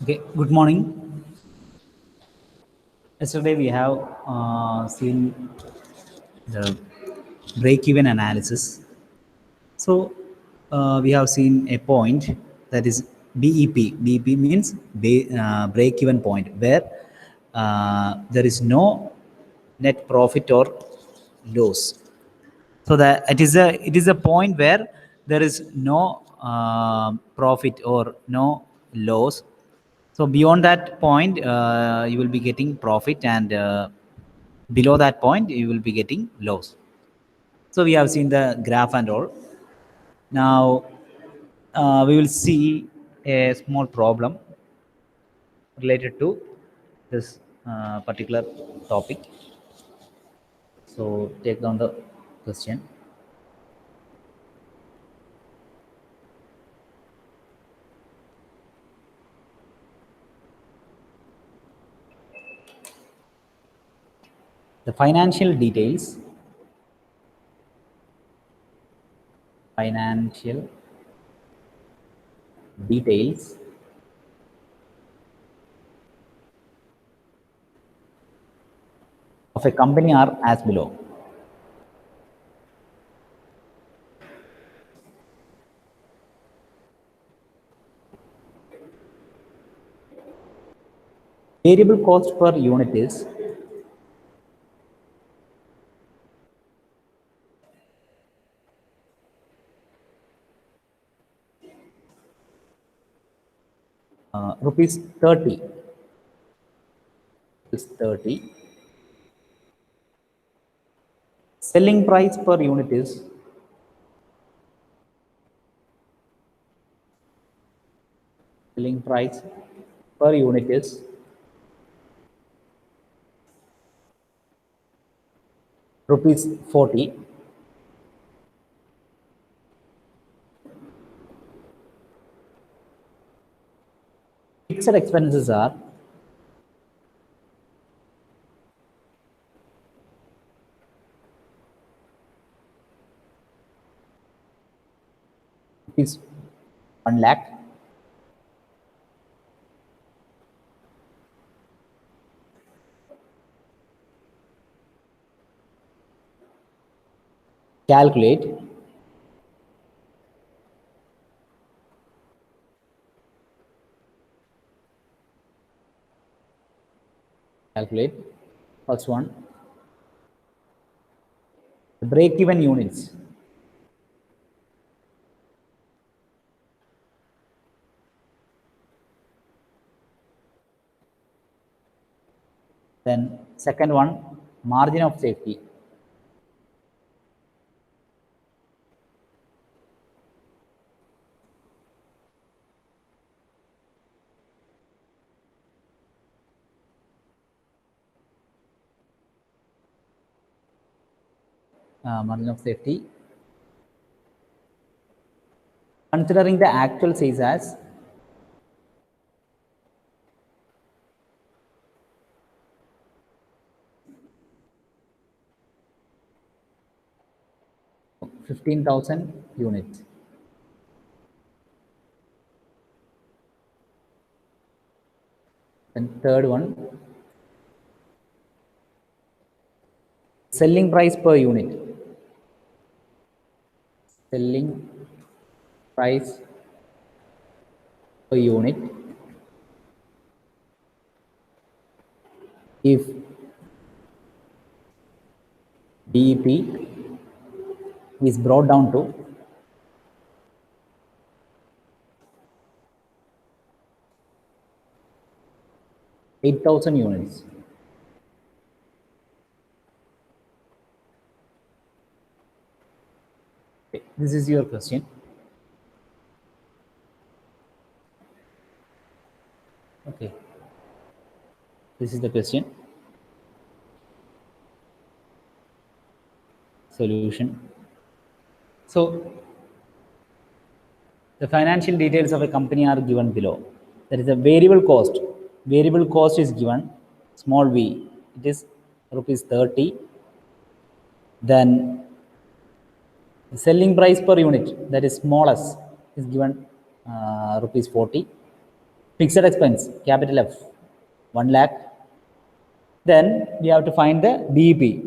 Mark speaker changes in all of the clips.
Speaker 1: Okay, good morning. Yesterday we have seen the break-even analysis. So we have seen a point that is BEP. BEP means break-even point, where there is no net profit or loss. So that it is a point where there is no profit or no loss. So beyond that point, you will be getting profit, and below that point, you will be getting loss. So we have seen the graph and all. Now we will see a small problem related to this particular topic. So take down the question. The financial details of a company are as below. Variable cost per unit is rupees 30. Is 30. Selling price per unit is selling price per unit is rupees 40. Fixed expenses are rupees 1 lakh. Calculate calculate first one, the break even units. Then second one, margin of safety. Margin of safety, considering the actual sales as $15,000 units. And third one, selling price per unit. Selling price per unit if BEP is brought down to 8,000 units. Okay, this is your question. Okay, this is the question. Solution. So the financial details of a company are given below. There is a variable cost. Variable cost is given, small v. It is rupees 30. Then The selling price per unit, that is smallest, is given rupees 40. Fixed expense, capital F, 1 lakh. Then we have to find the BEP,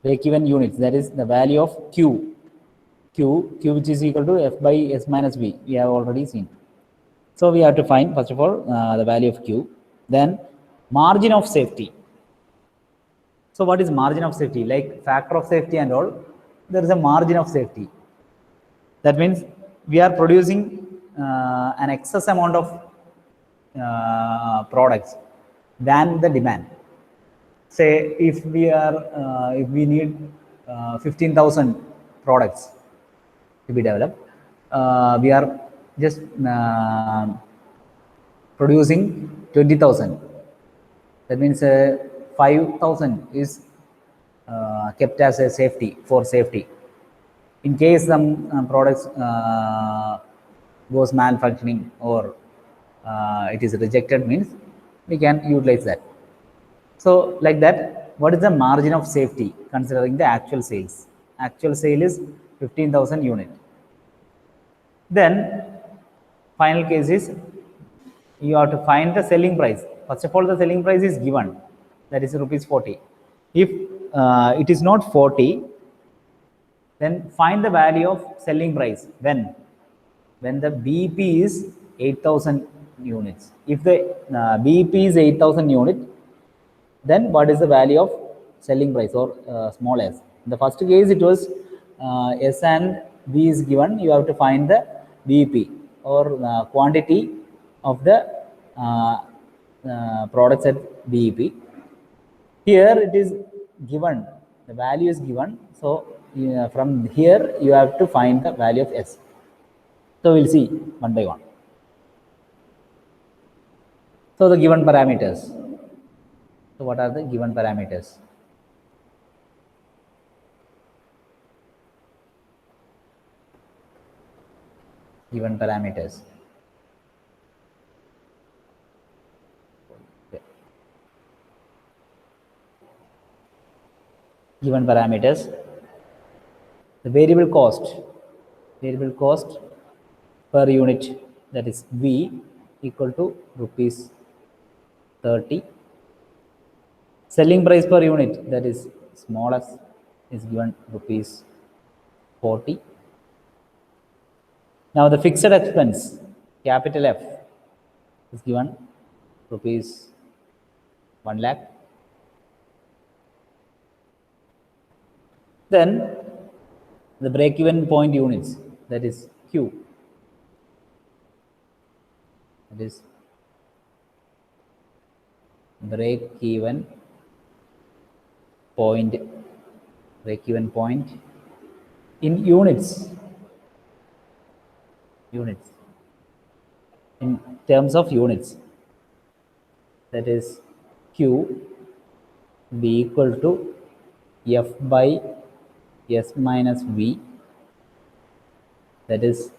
Speaker 1: break even units, that is the value of Q which is equal to F by S minus V, we have already seen. So we have to find, first of all, the value of Q. Then margin of safety. So what is margin of safety? Like factor of safety and all, there is a margin of safety. That means we are producing an excess amount of products than the demand. Say if we need 15,000 products to be developed, we are just producing 20,000. That means 5,000 is kept as a safety, for safety. In case some products goes malfunctioning or it is rejected, means we can utilize that. So like that, what is the margin of safety considering the actual sales? Actual sale is 15,000 unit. Then final case is you have to find the selling price. First of all, the selling price is given, that is rupees 40. If it is not 40, then find the value of selling price when the BEP is 8,000 units. If the BEP is 8,000 unit, then what is the value of selling price or small s? In the first case, it was S and V is given. You have to find the BEP or quantity of the products at BEP. Here it is given, the value is given. So from here you have to find the value of S. So we'll see one by one. So the given parameters. So what are the given parameters? Given parameters. Okay. Given parameters. The variable cost per unit, that is V, equal to rupees 30. Selling price per unit, that is smallest, is given rupees 40. Now the fixed expense, capital F, is given rupees 1 lakh. Then the break-even point units, that is Q, that is break-even point in units, in terms of units, that is Q be equal to F by S minus V, that is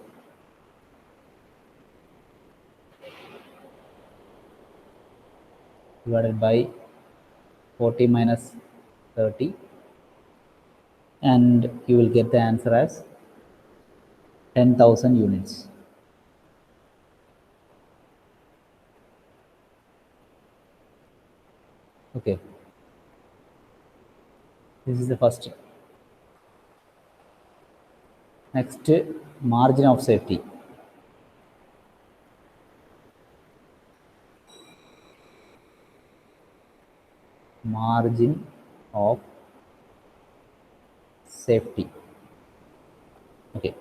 Speaker 1: divided by 40 minus 30, and you will get the answer as 10,000 units. Okay, this is the first. Next, margin of safety. Margin of safety. Okay,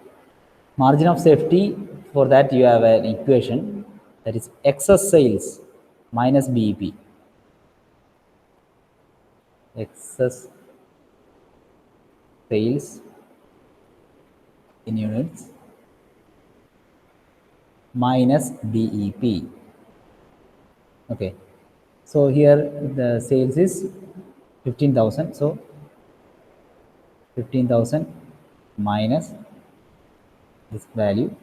Speaker 1: margin of safety, for that you have an equation, that is excess sales minus BEP. Excess sales in units minus BEP. Okay, so here the sales is 15,000. So 15,000 minus this value,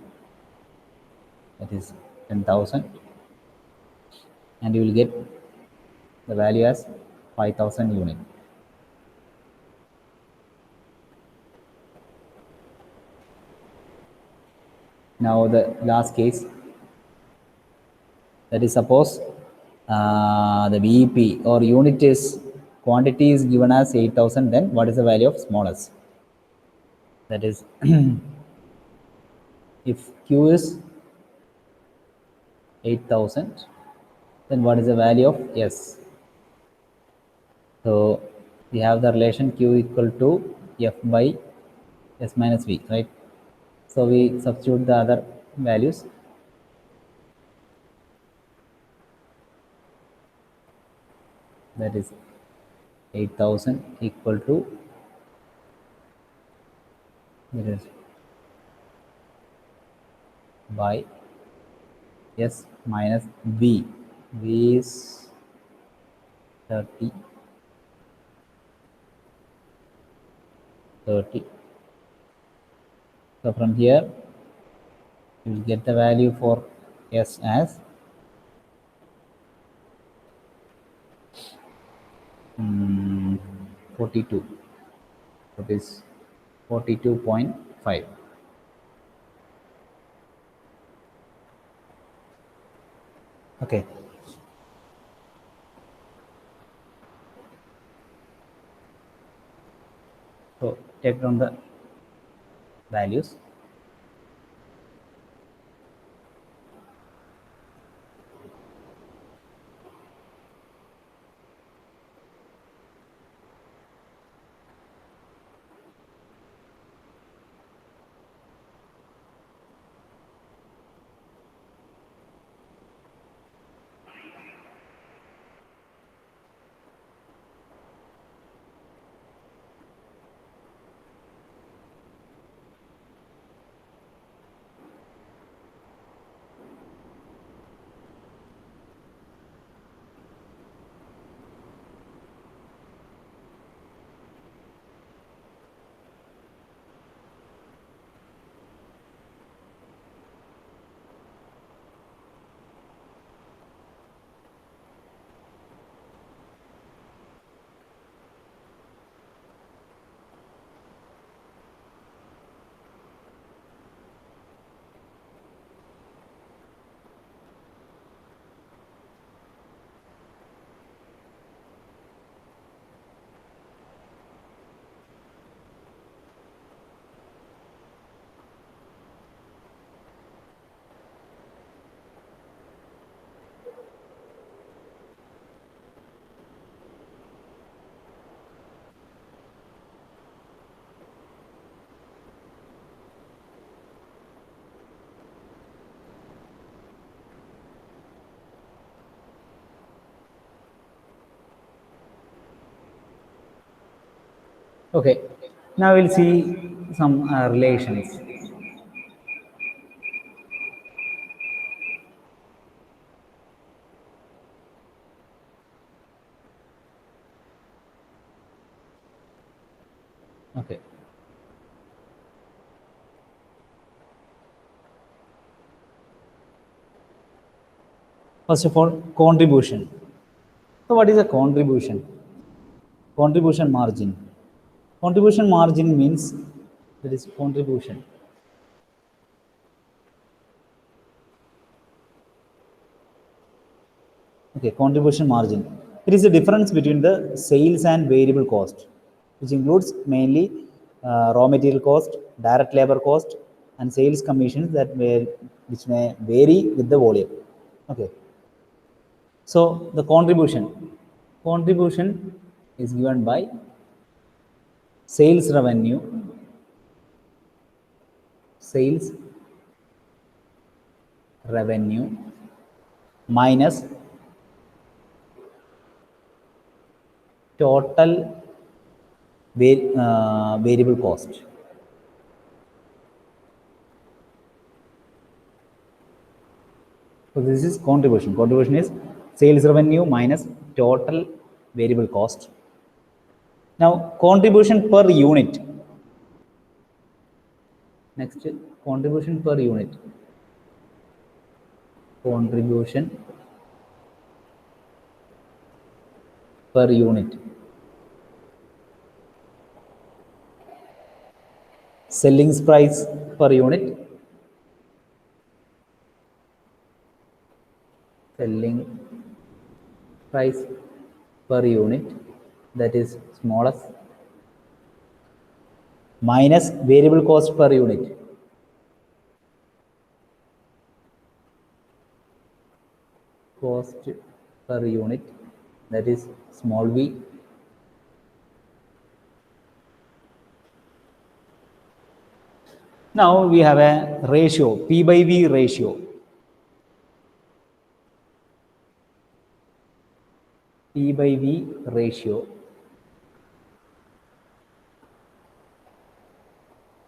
Speaker 1: that is 10,000, and you will get the value as 5,000 unit. Now the last case, that is suppose the BEP or unit is quantity is given as 8,000, then what is the value of smallest? That is if Q is 8,000, then what is the value of S? So we have the relation Q equal to F by S minus V, right? So we substitute the other values. That is 8,000 equal to, it is by S minus V. V is 30, 30. So from here, you will get the value for S as 42. That is 42.5. Okay. So take down the values. Okay. Now we'll see some relations. Okay. First of all, contribution. So what is a contribution? Contribution margin. Contribution margin means that is contribution. Okay, contribution margin. It is the difference between the sales and variable cost, which includes mainly raw material cost, direct labor cost, and sales commissions which may vary with the volume. Okay. So the contribution is given by sales revenue, sales revenue minus total variable cost. So this is contribution. Contribution is sales revenue minus total variable cost. Now contribution per unit. Next, contribution per unit. Contribution per unit. Selling price per unit selling price per unit, that is smallest, minus variable cost per unit. Cost per unit, that is small v. Now we have a ratio, P by V ratio. P by V ratio.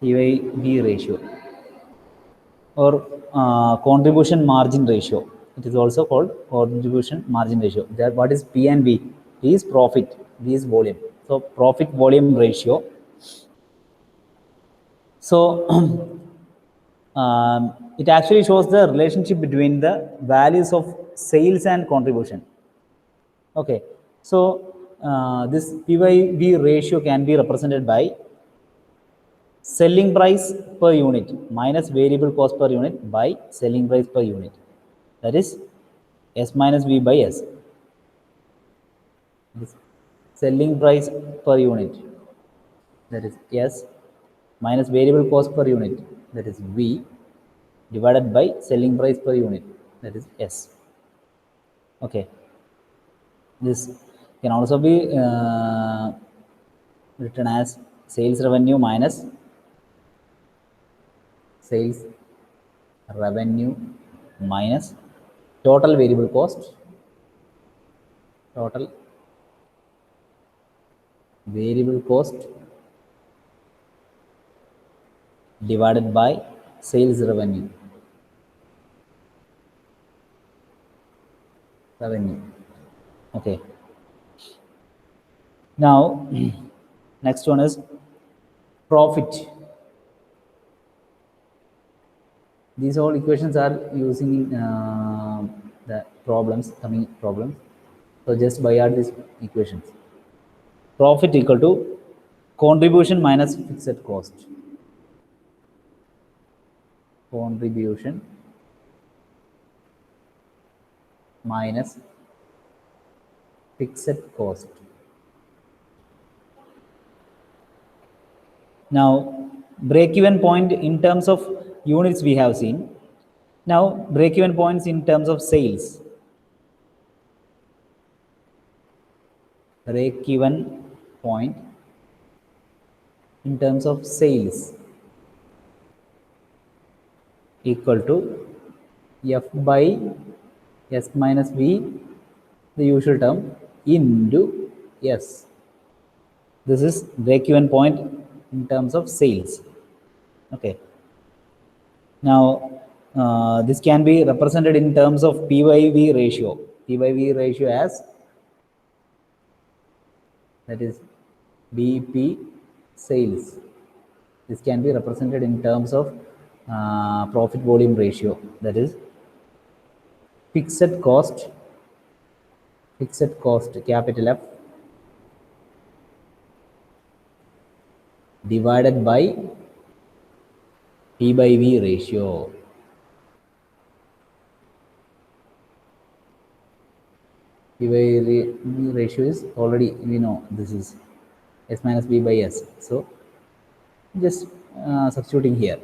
Speaker 1: P by V ratio or contribution margin ratio. It is also called contribution margin ratio. That what is P and V? P is profit, V is volume. So profit volume ratio. So it actually shows the relationship between the values of sales and contribution. Okay, so this P by V ratio can be represented by selling price per unit minus variable cost per unit by selling price per unit. That is S minus V by S. This selling price per unit, that is S, minus variable cost per unit, that is V, divided by selling price per unit, that is S. Okay. This can also be written as sales revenue minus sales revenue minus total variable cost, total variable cost divided by sales revenue. Okay. Now next one is profit. These all equations are using the problems, coming problems. So just by add these equations. Profit equal to contribution minus fixed cost. Contribution minus fixed cost. Now break-even point in terms of units we have seen. Now break-even points in terms of sales. Break-even point in terms of sales equal to F by S minus V, the usual term, into S. This is break-even point in terms of sales. Okay. Now this can be represented in terms of P by V ratio. P by V ratio as, that is BP sales. This can be represented in terms of profit volume ratio, that is fixed cost capital F divided by P by V ratio. P by V ratio is already, we know, this is S minus V by S. So just substituting here.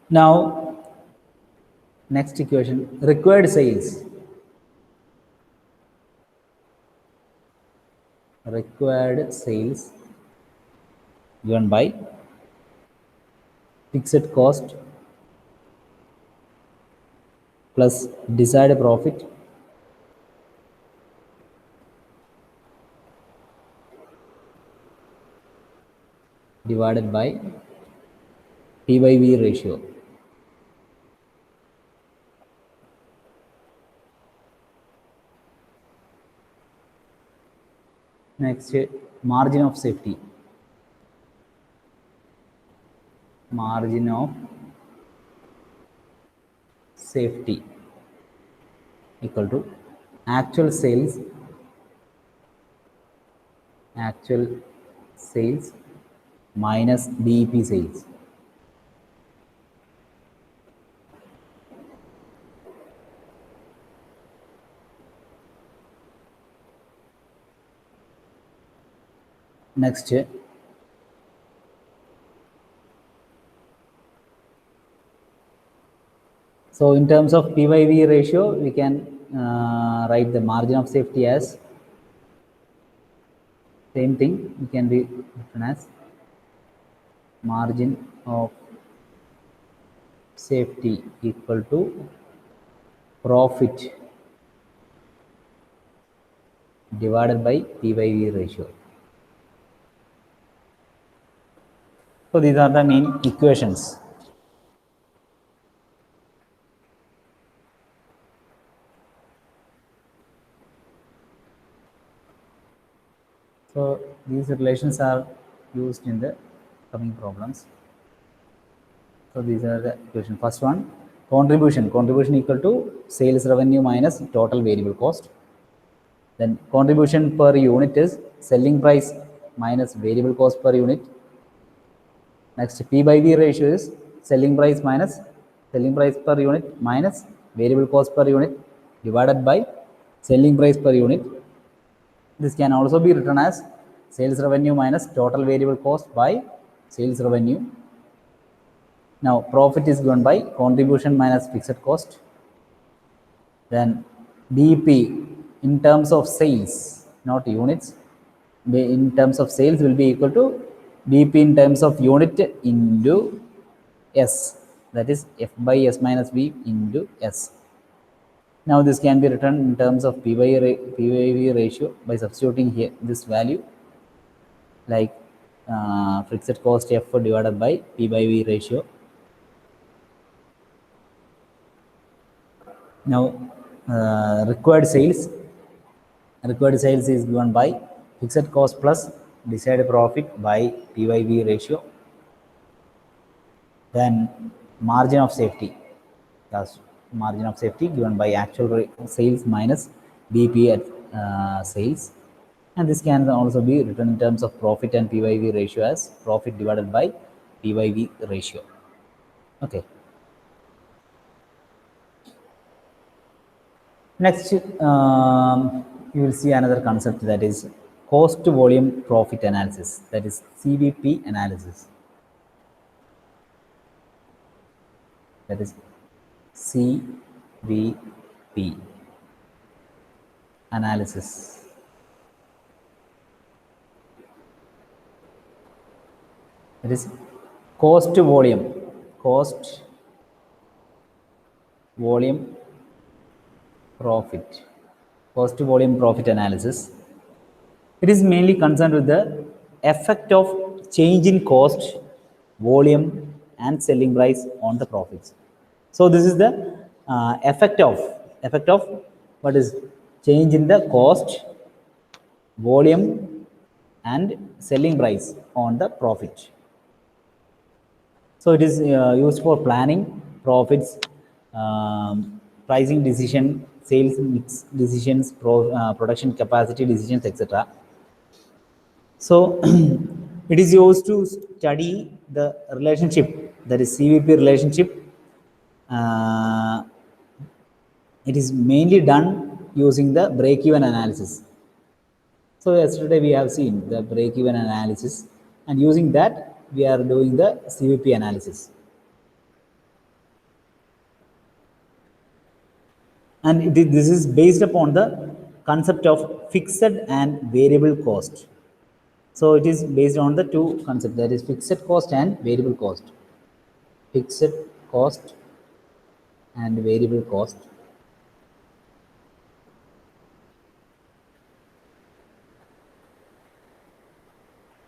Speaker 1: Now next equation, required sales. Required sales given by fixed cost plus desired profit divided by P by V ratio. Next, margin of safety. Margin of safety equal to actual sales minus BEP sales. Next, so in terms of P/V ratio, we can write the margin of safety as same thing. We can be written as margin of safety equal to profit divided by P/V ratio. So these are the main equations. So these relations are used in the coming problems. So these are the equation. First one, contribution. Contribution equal to sales revenue minus total variable cost. Then contribution per unit is selling price minus variable cost per unit. Next, P/V ratio is selling price per unit minus variable cost per unit divided by selling price per unit. This can also be written as sales revenue minus total variable cost by sales revenue. Now, profit is given by contribution minus fixed cost. Then BP in terms of sales, not units, in terms of sales will be equal to BP in terms of unit into S, that is F by S minus V into S. Now this can be written in terms of P/V ratio by substituting here this value, like fixed cost F divided by P/V ratio. Now required sales is given by fixed cost plus desired profit by P/V ratio. Then margin of safety, that's margin of safety given by actual sales minus BP at sales, and this can also be written in terms of profit and P/V ratio as profit divided by P/V ratio. Okay. Next, you will see another concept, that is cost volume profit analysis, that is CVP analysis. That is CVP analysis. It is cost volume profit, cost volume profit analysis. It is mainly concerned with the effect of change in cost, volume, and selling price on the profits. So this is the effect of what is change in the cost, volume, and selling price on the profit. So it is used for planning profits, pricing decision, sales mix decisions, production capacity decisions, etc. So it is used to study the relationship, that is CVP relationship. It is mainly done using the break-even analysis. So yesterday we have seen the break-even analysis, and using that we are doing the CVP analysis. And this is based upon the concept of fixed and variable cost. So it is based on the two concepts, that is fixed cost and variable cost. Fixed cost and variable cost.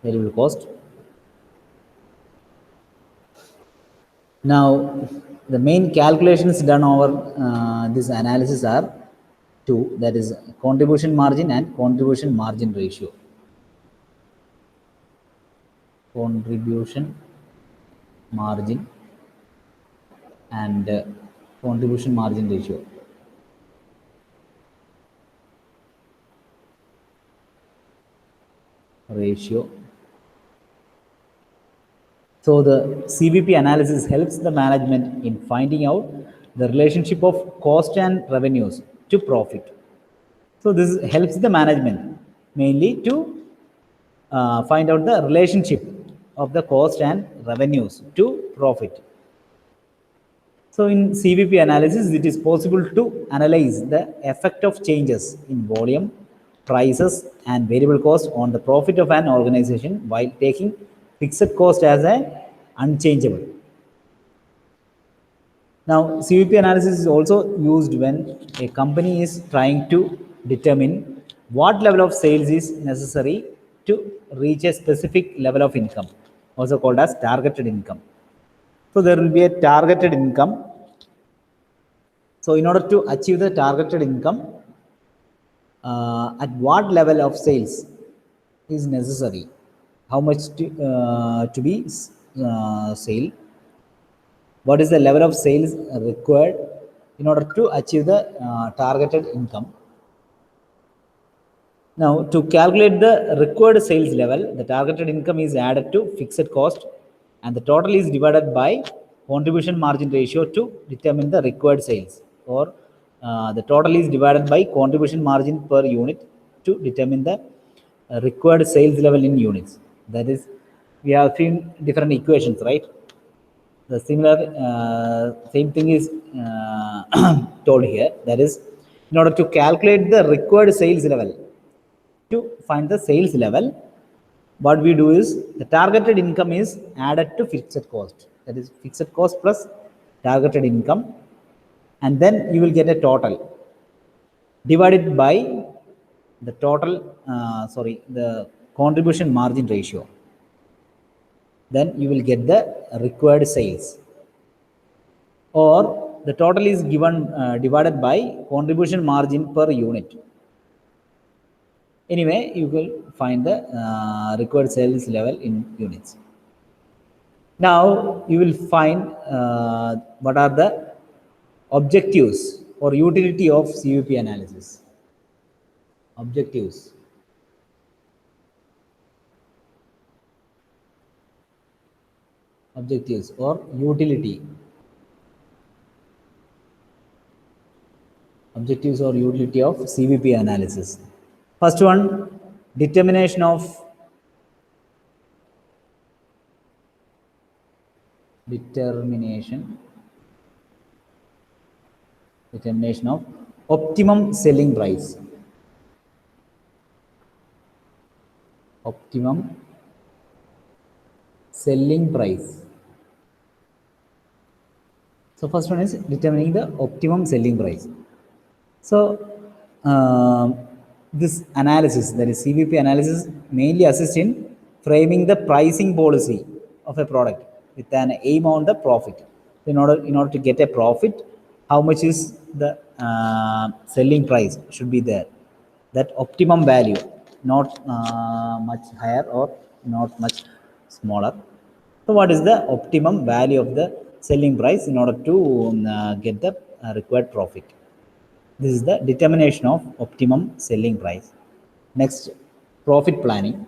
Speaker 1: Variable cost. Now, the main calculations done over this analysis are two, that is contribution margin and contribution margin ratio. Contribution margin and contribution margin ratio. So the CVP analysis helps the management in finding out the relationship of cost and revenues to profit. So this helps the management mainly to find out the relationship of the cost and revenues to profit. So in CVP analysis, it is possible to analyze the effect of changes in volume, prices, and variable cost on the profit of an organization while taking fixed cost as a unchangeable. Now, CVP analysis is also used when a company is trying to determine what level of sales is necessary to reach a specific level of income, also called as targeted income. So there will be a targeted income. So in order to achieve the targeted income, at what level of sales is necessary, how much to be sale, what is the level of sales required in order to achieve the targeted income. Now, to calculate the required sales level, the targeted income is added to fixed cost and the total is divided by contribution margin ratio to determine the required sales, or the total is divided by contribution margin per unit to determine the required sales level in units. That is, we have seen different equations, right? The similar same thing is told here. That is, in order to calculate the required sales level, to find the sales level, what we do is the targeted income is added to fixed cost. That is fixed cost plus targeted income, and then you will get a total divided by the total the contribution margin ratio. Then you will get the required sales, or the total is given divided by contribution margin per unit. Anyway, you will find the required sales level in units. Now you will find what are the objectives or utility of CVP analysis. Objectives. Objectives or utility. Objectives or utility of CVP analysis. First one, determination of optimum selling price. Optimum selling price. So first one is determining the optimum selling price. So this analysis, that is CVP analysis, mainly assists in framing the pricing policy of a product with an aim on the profit. In order to get a profit, how much is the selling price should be there, that optimum value, not much higher or not much smaller. So what is the optimum value of the selling price in order to get the required profit? This is the determination of optimum selling price. Next, profit planning.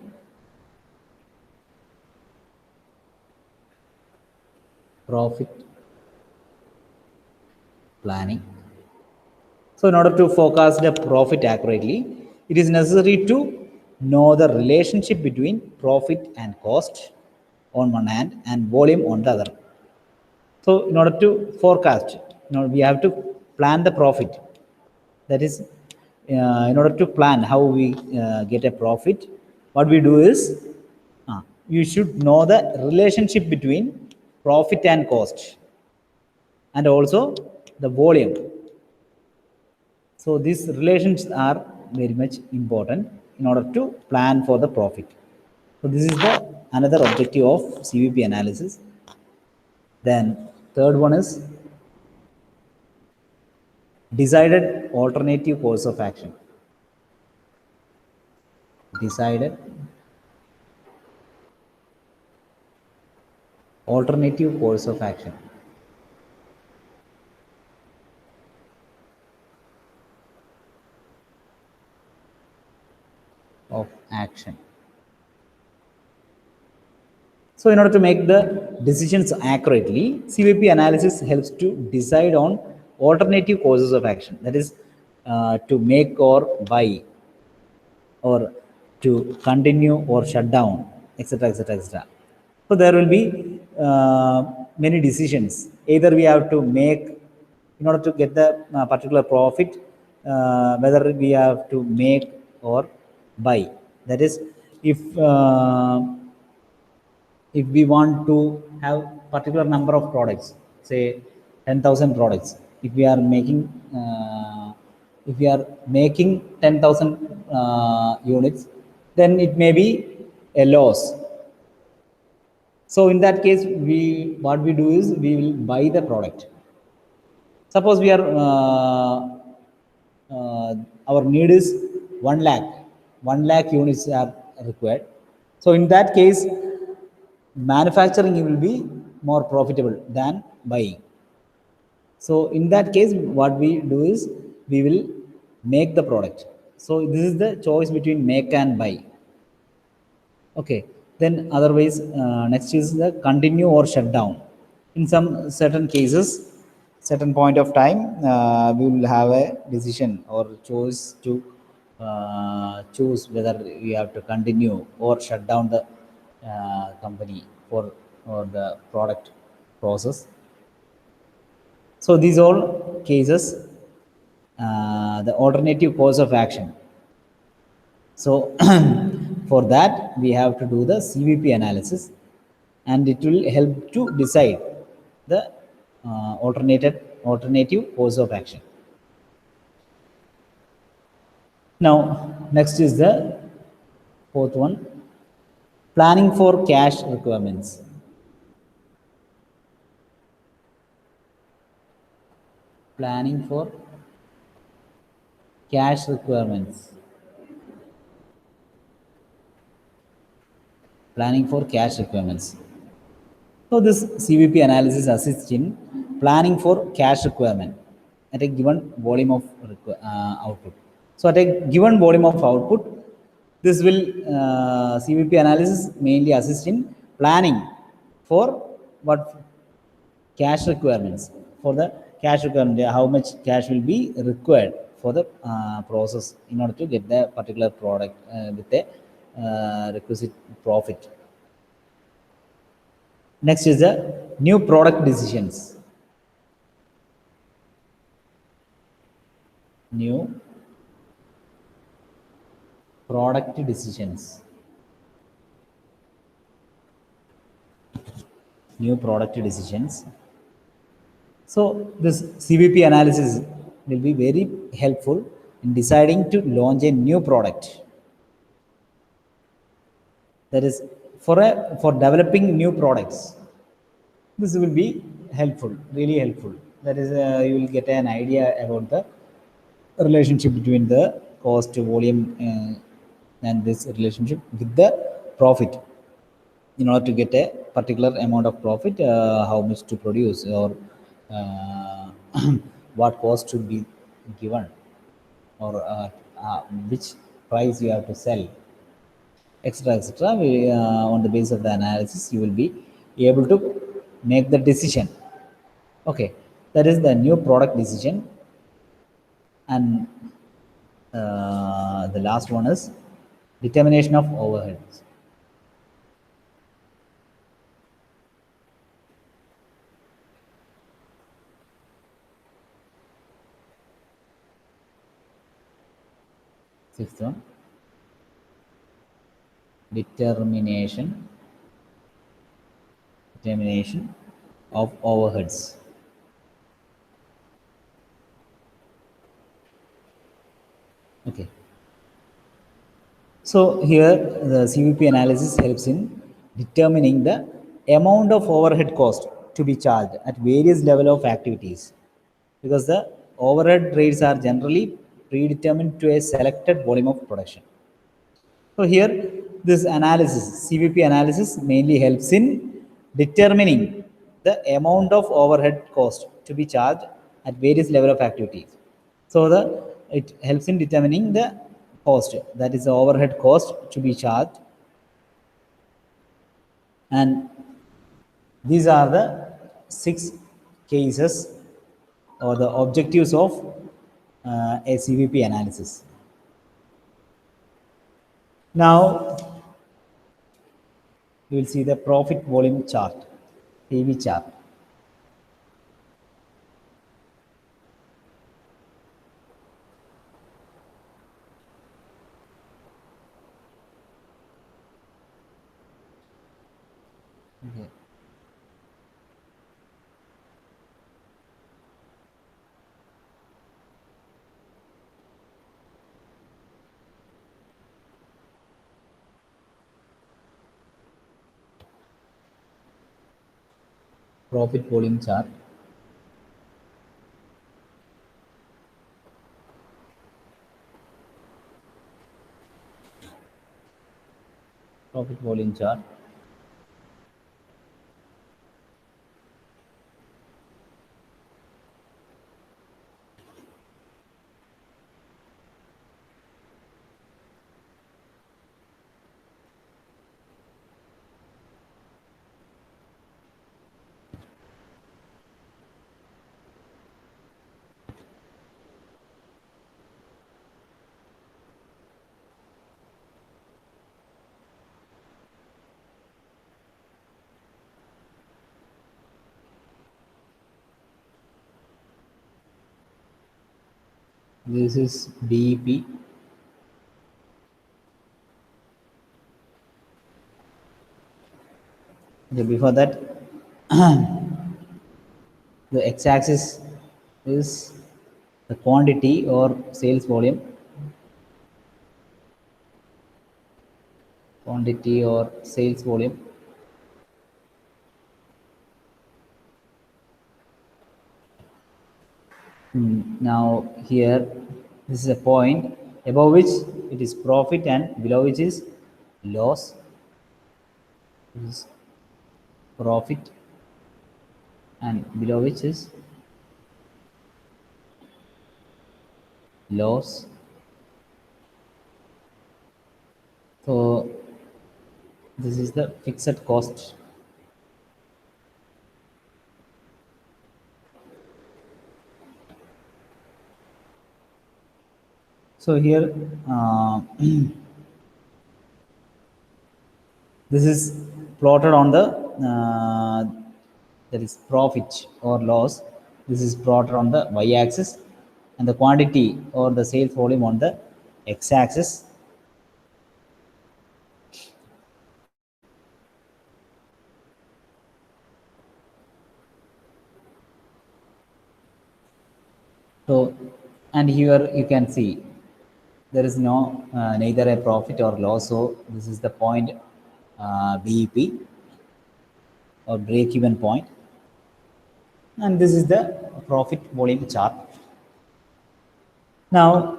Speaker 1: Profit planning. So in order to forecast the profit accurately, it is necessary to know the relationship between profit and cost on one hand and volume on the other. So in order to forecast, we have to plan the profit. That is, in order to plan how we get a profit, what we do is you should know the relationship between profit and cost and also the volume. So these relations are very much important in order to plan for the profit. So this is the another objective of CVP analysis. Then third one is decided alternative course of action. Decided alternative course of action. So in order to make the decisions accurately, CVP analysis helps to decide on alternative courses of action. That is, to make or buy or to continue or shut down, etc., etc., etc. So there will be many decisions. Either we have to make, in order to get the particular profit, whether we have to make or buy. That is, if if we want to have particular number of products, say 10,000 products, if we are making if we are making 10,000 units, then it may be a loss. So in that case, we what we do is we will buy the product. Suppose we are our need is 1 lakh, 1 lakh units are required. So in that case, manufacturing will be more profitable than buying. So in that case, what we do is we will make the product. So this is the choice between make and buy. Okay, then otherwise, next is the continue or shut down. In some certain cases, certain point of time, we will have a decision or choice to choose whether we have to continue or shut down the company for or the product process. So these all cases, the alternative course of action. So for that, we have to do the CVP analysis, and it will help to decide the alternative course of action. Now, next is the fourth one, planning for cash requirements. Planning for cash requirements. Planning for cash requirements. So this CVP analysis assists in planning for cash requirement at a given volume of output. So at a given volume of output, this will CVP analysis mainly assist in planning for what cash requirements, for the cash requirement, how much cash will be required for the process in order to get the particular product with the requisite profit. Next is the new product decisions. New product decisions. New product decisions. So this CVP analysis will be very helpful in deciding to launch a new product. That is, for developing new products. This will be helpful, really helpful. That is, you will get an idea about the relationship between the cost volume and this relationship with the profit. In order to get a particular amount of profit, how much to produce, or what cost should be given, or which price you have to sell, etc., etc. On the basis of the analysis, you will be able to make the decision. Okay, that is the new product decision. And the last one is determination of overheads. Sixth one, determination of overheads. Okay. So here the CVP analysis helps in determining the amount of overhead cost to be charged at various level of activities, because the overhead rates are generally predetermined to a selected volume of production. So here this analysis, CVP analysis, mainly helps in determining the amount of overhead cost to be charged at various level of activities. So it helps in determining the cost, that is the overhead cost to be charged. And these are the 6 cases or the objectives of a CVP analysis. Now you will see the profit volume chart, PV chart. Okay. Profit volume chart. Profit volume chart. This is BEP. Okay, before that, the x-axis is the quantity or sales volume, quantity or sales volume. Now here, this is a point above which it is profit and below which is loss. This is profit and below which is loss. So this is the fixed cost. So here, this is plotted on the that is profit or loss. This is plotted on the y-axis, and the quantity or the sales volume on the x-axis. So, and here you can see there is no neither a profit or loss. So this is the point BEP or break-even point, and this is the profit volume chart. Now,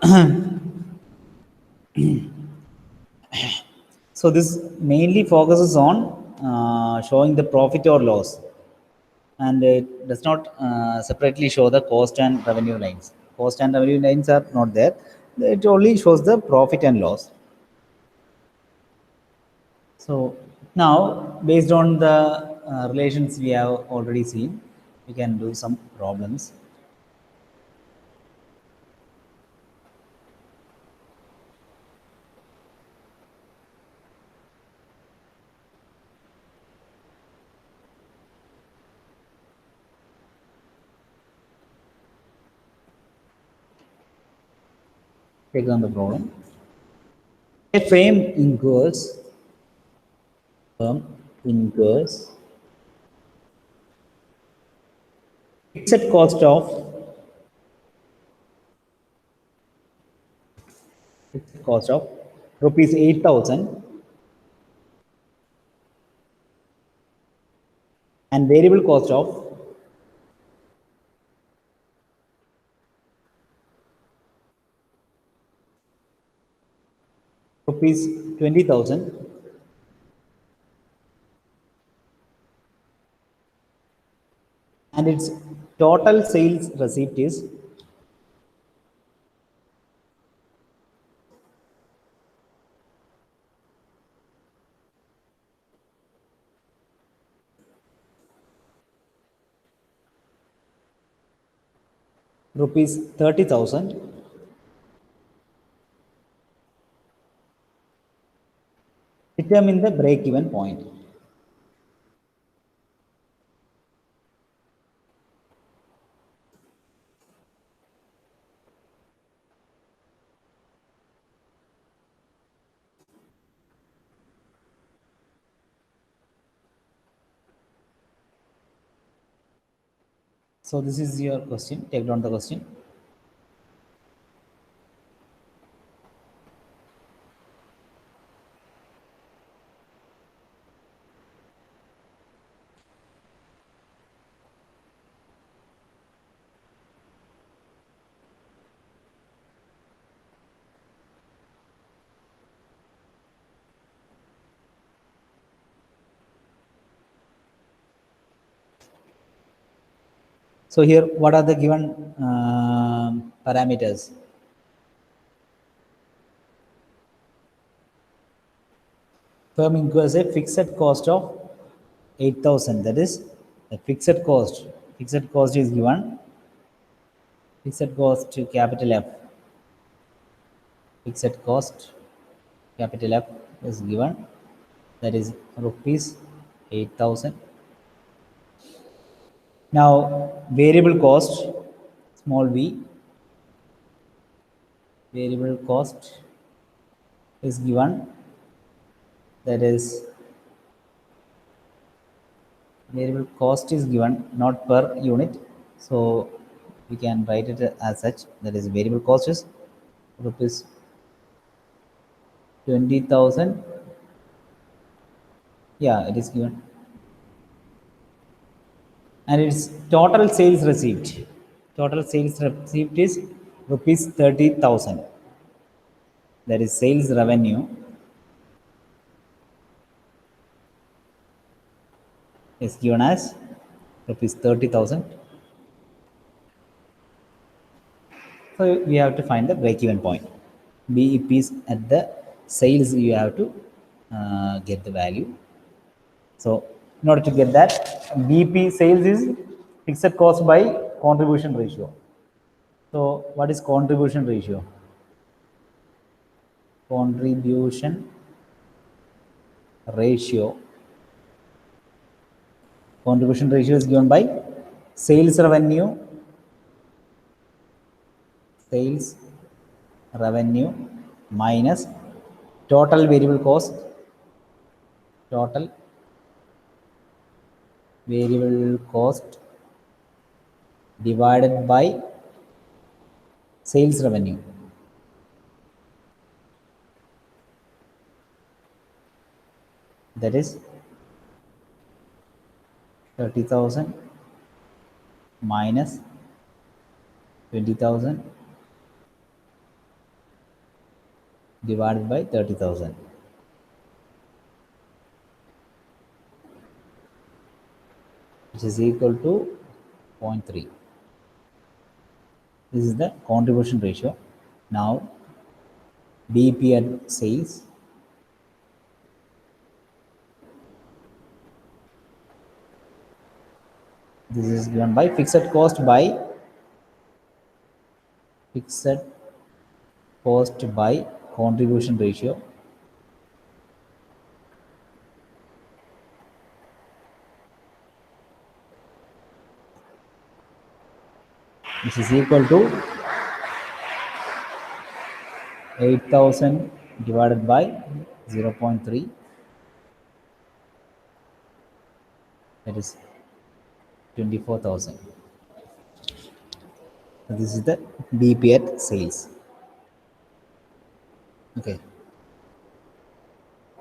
Speaker 1: so this mainly focuses on showing the profit or loss, and it does not separately show the cost and revenue lines. Cost and revenue lines are not there. It only shows the profit and loss. So now, based on the relations we have already seen, we can do some problems. Take on the problem. A frame incurs fixed cost of rupees 8,000 and variable cost of rupees 20,000, and its total sales receipt is rupees 30,000, determine the break-even point. So this is your question. Take down the question. So here, what are the given parameters? Firm incurs a fixed cost of 8,000. That is the fixed cost. Fixed cost is given. Fixed cost to capital F. Fixed cost capital F is given. That is rupees 8,000. Now variable cost, small v, variable cost is given. That is variable cost is given not per unit, so we can write it as such. That is variable cost is rupees 20,000. Yeah, it is given, and its total sales received. Total sales received is rupees 30,000. That is sales revenue is given as rupees 30,000. So we have to find the break-even point. BEP is at the sales you have to get the value. So in order to get that, BP sales is fixed cost by contribution ratio. So what is contribution ratio? Contribution ratio. Contribution ratio is given by sales revenue, sales revenue minus total variable cost, total variable cost divided by sales revenue. That is 30,000 minus 20,000 divided by 30,000, which is equal to 0.3. This is the contribution ratio. Now BP at sales, this is given by fixed cost by contribution ratio. This is equal to 8,000 divided by 0.3. That is 24,000. So this is the BP at sales. Okay.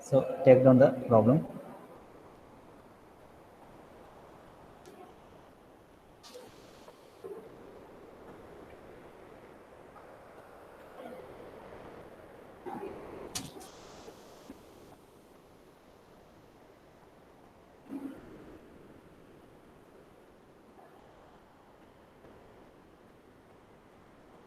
Speaker 1: So take down the problem.